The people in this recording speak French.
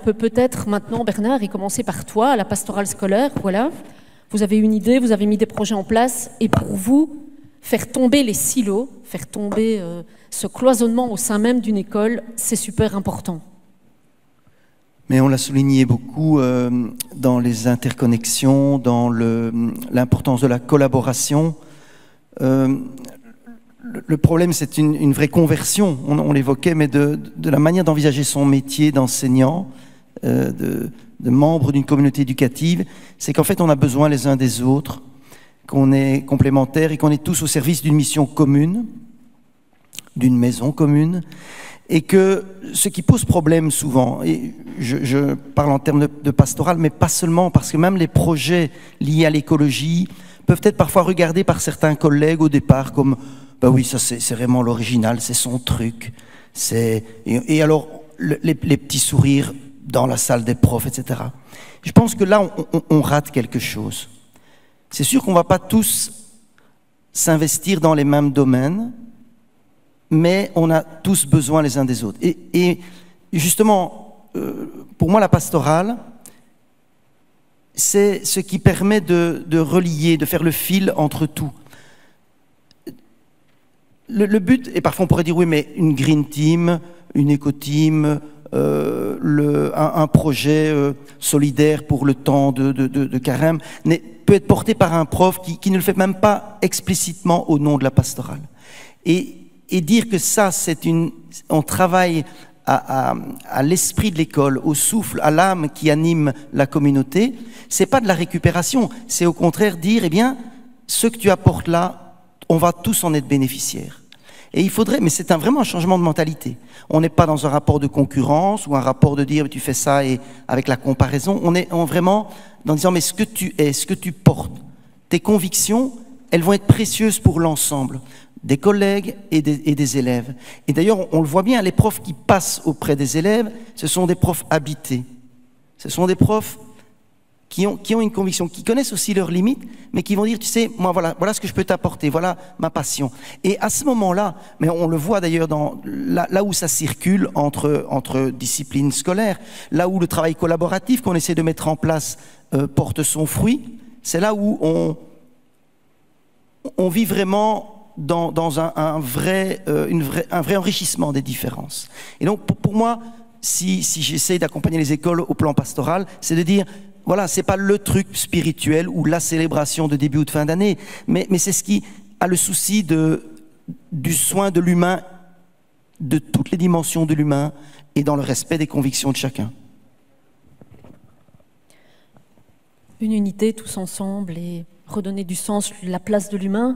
peut peut-être maintenant, Bernard, et commencer par toi, la pastorale scolaire, voilà. Vous avez une idée, vous avez mis des projets en place, et pour vous, faire tomber les silos, faire tomber ce cloisonnement au sein même d'une école, c'est super important. Mais on l'a souligné beaucoup dans les interconnexions, dans l'importance de la collaboration. Le problème, c'est une vraie conversion, on l'évoquait, mais de la manière d'envisager son métier d'enseignant, de membre d'une communauté éducative. C'est qu'en fait, on a besoin les uns des autres, qu'on est complémentaires et qu'on est tous au service d'une mission commune, d'une maison commune, et que ce qui pose problème souvent, et je parle en termes de pastoral, mais pas seulement, parce que même les projets liés à l'écologie peuvent être parfois regardés par certains collègues au départ comme bah oui, ça c'est vraiment l'original, c'est son truc. Et alors, les petits sourires dans la salle des profs, etc. Je pense que là, on rate quelque chose. C'est sûr qu'on ne va pas tous s'investir dans les mêmes domaines, mais on a tous besoin les uns des autres. Et justement, pour moi, la pastorale, c'est ce qui permet de relier, de faire le fil entre tout. Le but, et parfois on pourrait dire, oui, mais une green team, une éco-team, un projet solidaire pour le temps de carême, peut être porté par un prof qui ne le fait même pas explicitement au nom de la pastorale. Et dire que ça, on travaille à l'esprit de l'école, au souffle, à l'âme qui anime la communauté, c'est pas de la récupération, c'est au contraire dire, eh bien, ce que tu apportes là, on va tous en être bénéficiaires. Et il faudrait, mais c'est vraiment un changement de mentalité. On n'est pas dans un rapport de concurrence ou un rapport de dire tu fais ça et avec la comparaison. On est vraiment dans disant mais ce que tu es, ce que tu portes, tes convictions, elles vont être précieuses pour l'ensemble des collègues et des élèves. Et d'ailleurs, on le voit bien, les profs qui passent auprès des élèves, ce sont des profs habités. Ce sont des profs qui ont une conviction, qui connaissent aussi leurs limites, mais qui vont dire, tu sais, moi, voilà ce que je peux t'apporter, voilà ma passion. Et à ce moment-là, mais on le voit d'ailleurs là où ça circule entre disciplines scolaires, là où le travail collaboratif qu'on essaie de mettre en place porte son fruit, c'est là où on vit vraiment dans un vrai enrichissement des différences. Et donc, pour moi, si j'essaie d'accompagner les écoles au plan pastoral, c'est de dire, voilà, c'est pas le truc spirituel ou la célébration de début ou de fin d'année, mais c'est ce qui a le souci du soin de l'humain, de toutes les dimensions de l'humain et dans le respect des convictions de chacun. Une unité tous ensemble et redonner du sens, la place de l'humain.